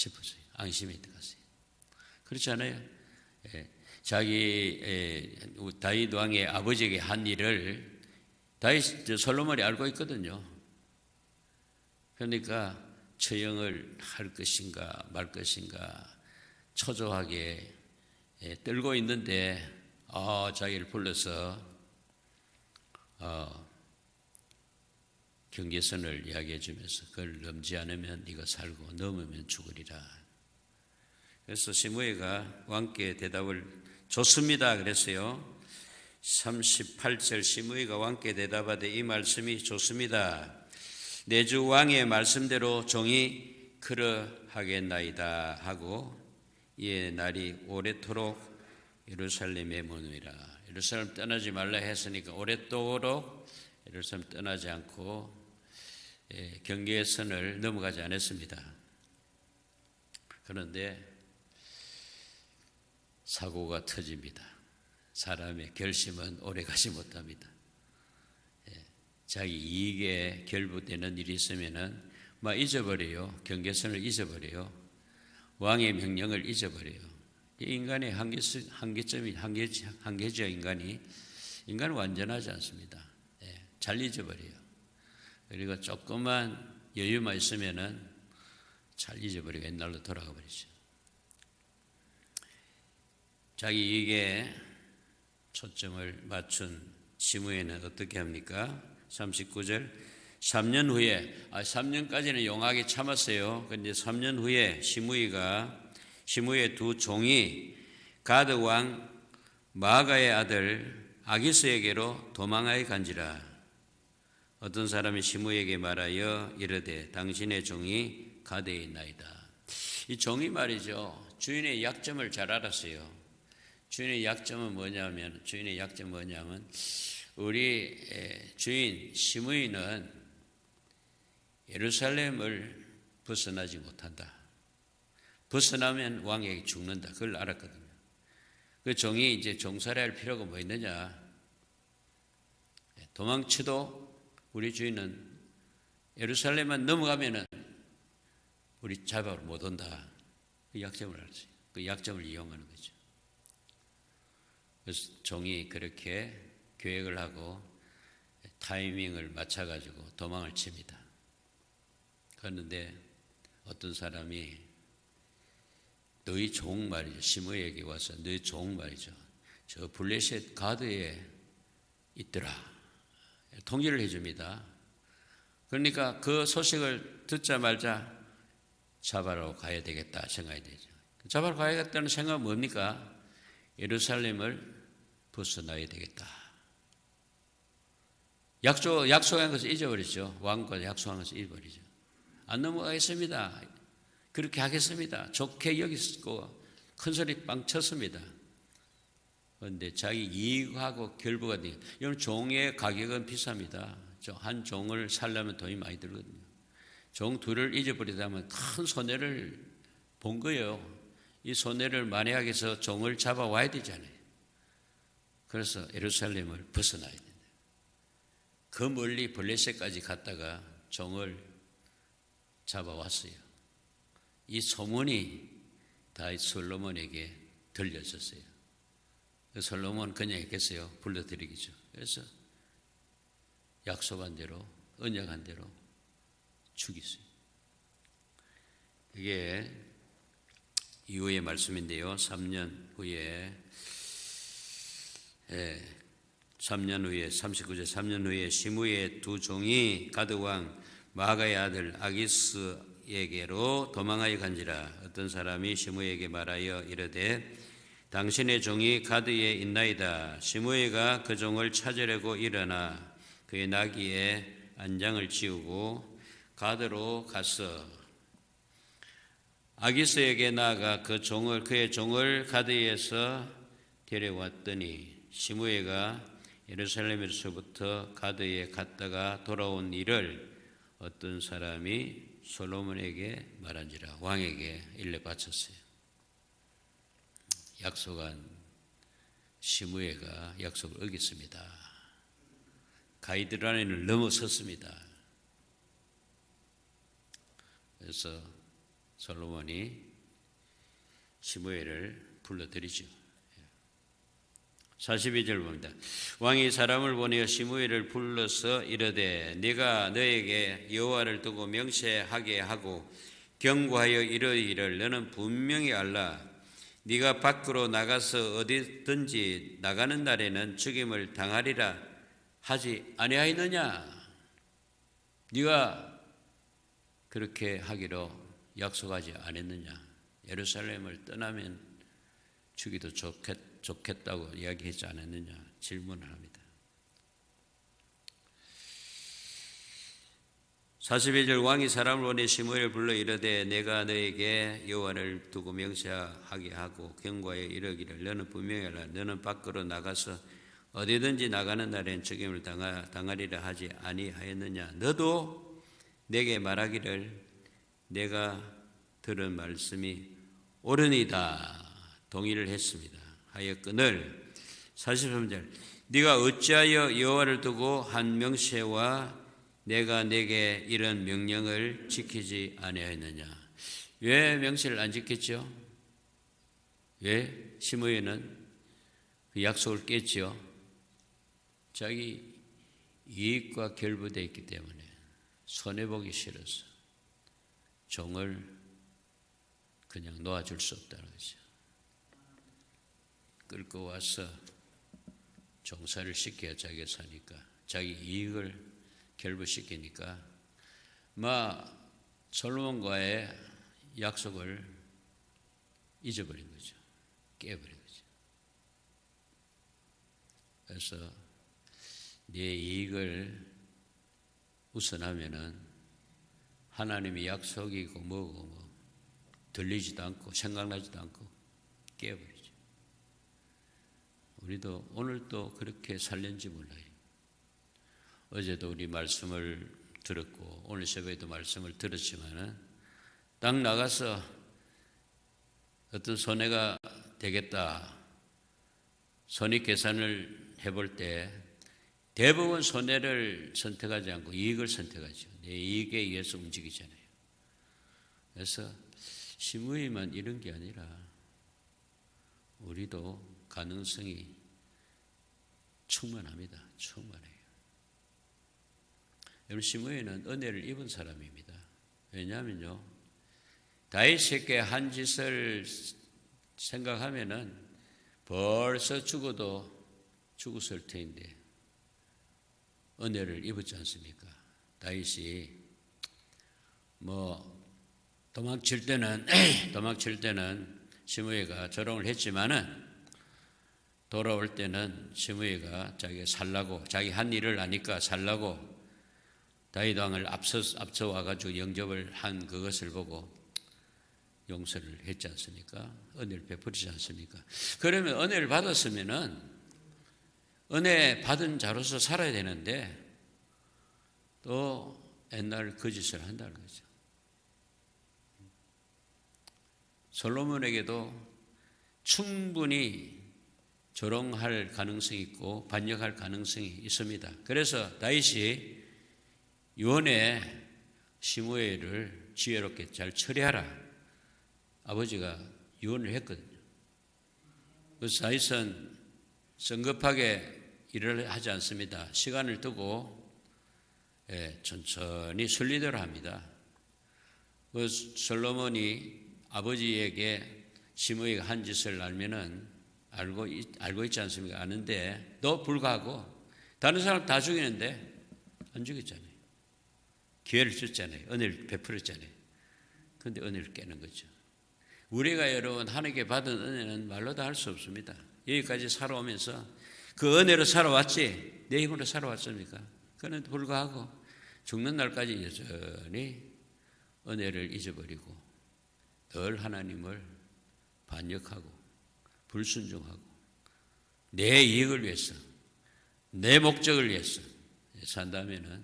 싶었어요. 안심이 들었어요. 그렇지 않아요? 자기 다윗 왕의 아버지에게 한 일을 솔로몬이 알고 있거든요. 그러니까 처형을 할 것인가 말 것인가 초조하게 떨고 있는데 자기를 불러서 경계선을 이야기해 주면서 그걸 넘지 않으면 네가 살고 넘으면 죽으리라. 그래서 시므이가 왕께 대답을 좋습니다 그랬어요. 38절 시므이가 왕께 대답하되 이 말씀이 좋습니다. 내 주 왕의 말씀대로 종이 그러하겠나이다 하고 이에 날이 오래도록 예루살렘에 머무니라. 예루살렘 떠나지 말라 했으니까 오랫도록 예루살렘 떠나지 않고 경계선을 넘어가지 않았습니다. 그런데 사고가 터집니다. 사람의 결심은 오래가지 못합니다. 자기 이익에 결부되는 일이 있으면은 막 잊어버려요. 경계선을 잊어버려요. 왕의 명령을 잊어버려요. 인간의 한계죠. 인간은 완전하지 않습니다. 잘 잊어버려요. 그리고 조금만 여유만 있으면은 잘 잊어버리고 옛날로 돌아가 버리죠. 자기 이익에 초점을 맞춘 시므이는 어떻게 합니까? 39절 3년 후에 3년까지는 용하게 참았어요. 그런데 3년 후에 시므이의 두 종이 가드 왕 마아가의 아들 아기스에게로 도망하여 간지라. 어떤 사람이 시므이에게 말하여 이르되 당신의 종이 가드에 있나이다. 이 종이 말이죠. 주인의 약점을 잘 알았어요. 주인의 약점은 뭐냐면 우리 주인 시므이는 예루살렘을 벗어나지 못한다. 벗어나면 왕에게 죽는다. 그걸 알았거든요. 그 종이 이제 종살이할 필요가 뭐 있느냐. 도망쳐도 우리 주인은 예루살렘만 넘어가면은 우리 잡아로 못 온다. 그 약점을 알았어요. 그 약점을 이용하는 거죠. 그래서 종이 그렇게 계획을 하고 타이밍을 맞춰가지고 도망을 칩니다. 그런데 어떤 사람이 너희 종 말이죠. 시므이에게 와서 너희 종 말이죠. 저 블레셋 가드에 있더라. 통지를 해줍니다. 그러니까 그 소식을 듣자마자 잡아러 가야 되겠다 생각이 되죠. 잡아러 가야겠다는 생각은 뭡니까? 예루살렘을 벗어나야 되겠다. 약속한 것을 잊어버리죠. 왕과 약속한 것을 잊어버리죠. 안 넘어가겠습니다. 그렇게 하겠습니다. 좋게 여기고 큰 소리 빵 쳤습니다. 그런데 자기 이익하고 결부가 되는, 이런 종의 가격은 비쌉니다. 한 종을 살려면 돈이 많이 들거든요. 종 둘을 잊어버리다면 큰 손해를 본 거예요. 이 손해를 만회하기 위해서 종을 잡아와야 되잖아요. 그래서 예루살렘을 벗어나야 된다. 그 멀리 블레셋까지 갔다가 종을 잡아왔어요. 이 소문이 다윗 솔로몬에게 들려졌어요. 솔로몬 그냥 했겠어요. 불러드리기죠. 그래서 약속한 대로, 언약한 대로 죽였어요. 이게 이후의 말씀인데요. 3년 후에 39절 3년 후에 시므이의 두 종이 가드왕 마아가의 아들 아기스에게로 도망하여 간지라. 어떤 사람이 시므이에게 말하여 이르되 당신의 종이 가드에 있나이다. 시므이가 그 종을 찾으려고 일어나 그의 나귀에 안장을 지우고 가드로 가서 아기스에게 나아가 그의 종을 가드에서 데려왔더니 시므이가 예루살렘에서부터 가드에 갔다가 돌아온 일을 어떤 사람이 솔로몬에게 말한지라. 왕에게 일러 바쳤어요. 약속한 시므이가 약속을 어겼습니다. 가이드라인을 넘어섰습니다. 그래서 솔로몬이 시므엘을 불러들이죠. 42절 봅니다. 왕이 사람을 보내어 시므엘을 불러서 이르되 네가 너에게 여호와를 두고 명세하게 하고 경고하여 이르기를 너는 분명히 알라. 네가 밖으로 나가서 어디든지 나가는 날에는 죽임을 당하리라 하지 아니하였느냐. 네가 그렇게 하기로 약속하지 않았느냐. 예루살렘을 떠나면 죽이도 좋겠다고 이야기하지 않았느냐 질문을 합니다. 42절 왕이 사람을 보내 시므엘을 불러 이르되 내가 너에게 여호와를 두고 명세하게 하고 경고하여 이르기를 너는 분명히 알라. 너는 밖으로 나가서 어디든지 나가는 날엔 죽임을 당하리라 하지 아니하였느냐. 너도 내게 말하기를 내가 들은 말씀이 옳으니이다. 동의를 했습니다. 하였거늘 43절 네가 어찌하여 여호와를 두고 한 명세와 내가 내게 이런 명령을 지키지 아니하였느냐. 왜 명세를 안 지켰죠? 왜 시므엘은 그 약속을 깼죠? 자기 이익과 결부되어 있기 때문에 손해보기 싫어서 종을 그냥 놓아줄 수 없다는 거죠. 끌고 와서 종사를 시켜야 자기가 사니까 자기 이익을 결부시키니까 솔로몬과의 약속을 잊어버린 거죠. 깨버린 거죠. 그래서 네 이익을 우선하면은 하나님이 약속이고 뭐고 들리지도 않고 생각나지도 않고 깨버리죠. 우리도 오늘도 그렇게 살는지 몰라요. 어제도 우리 말씀을 들었고 오늘 새벽에도 말씀을 들었지만은 딱 나가서 어떤 손해가 되겠다 손익 계산을 해볼 때 대부분 손해를 선택하지 않고 이익을 선택하죠. 내 이익에 의해서 움직이잖아요. 그래서 시므엘만 이런 게 아니라 우리도 가능성이 충만합니다. 충만해요. 여러분 시므엘은 은혜를 입은 사람입니다. 왜냐하면요 다윗에게 한 짓을 생각하면은 벌써 죽어도 죽었을 텐데 은혜를 입었지 않습니까? 다윗이 도망칠 때는 시므엘가 조롱을 했지만은 돌아올 때는 시므엘가 자기가 살라고 자기 한 일을 아니까 살라고 다윗 왕을 앞서 와가지고 영접을 한 그것을 보고 용서를 했지 않습니까? 은혜를 베풀지 않습니까? 그러면 은혜를 받았으면은 은혜 받은 자로서 살아야 되는데 또 옛날 거짓을 한다는 거죠. 솔로몬에게도 충분히 조롱할 가능성이 있고 반역할 가능성이 있습니다. 그래서 다윗이 유언에 시므엘을 지혜롭게 잘 처리하라. 아버지가 유언을 했거든요. 그래서 다윗은 성급하게 일을 하지 않습니다. 시간을 두고 천천히 순리대로 합니다. 그래서 솔로몬이 아버지에게 시므엘이 한 짓을 알면은 알고 있지 않습니까? 아는데 또 불구하고 다른 사람 다 죽이는데 안 죽였잖아요. 기회를 줬잖아요. 은혜를 베풀었잖아요. 그런데 은혜를 깨는 거죠. 우리가 여러분 하나님께 받은 은혜는 말로 다 할 수 없습니다. 여기까지 살아오면서 그 은혜로 살아왔지 내 힘으로 살아왔습니까? 그런데 불구하고 죽는 날까지 여전히 은혜를 잊어버리고 늘 하나님을 반역하고 불순종하고 내 이익을 위해서 내 목적을 위해서 산다면은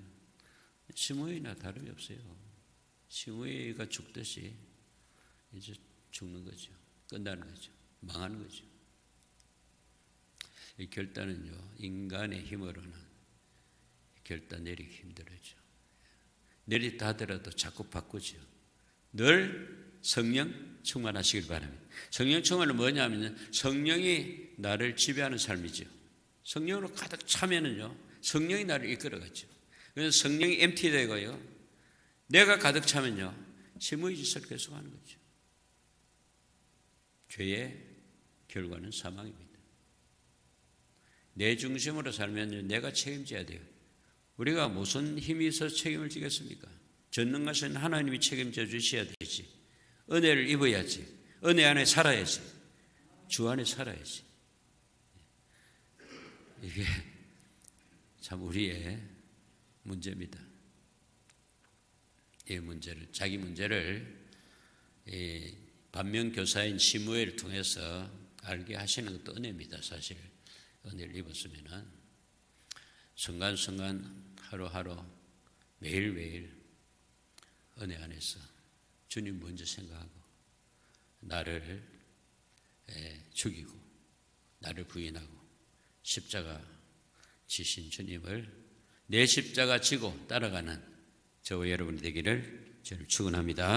시므엘이나 다름이 없어요. 시므엘가 죽듯이 이제 죽는 거죠. 끝나는 거죠. 망하는 거죠. 이 결단은요 인간의 힘으로는 결단 내리기 힘들어죠. 내리다 하더라도 자꾸 바꾸죠. 늘 성령 충만하시길 바랍니다. 성령 충만은 뭐냐면 성령이 나를 지배하는 삶이죠. 성령으로 가득 차면은요, 성령이 나를 이끌어가죠. 그래서 성령이 empty되고요, 내가 가득 차면요, 심의 짓을 계속하는 거죠. 죄의 결과는 사망입니다. 내 중심으로 살면 내가 책임져야 돼요. 우리가 무슨 힘이 있어서 책임을 지겠습니까? 전능하신 하나님이 책임져 주셔야 되지. 은혜를 입어야지. 은혜 안에 살아야지. 주 안에 살아야지. 이게 참 우리의 문제입니다. 이 문제를, 자기 문제를 반면교사인 시므엘을 통해서 알게 하시는 것도 은혜입니다. 사실 은혜를 입었으면은 순간순간 하루하루 매일매일 은혜 안에서 주님 먼저 생각하고 나를 죽이고 나를 부인하고 십자가 지신 주님을 내 십자가 지고 따라가는 저와 여러분이 되기를 저는 축원합니다.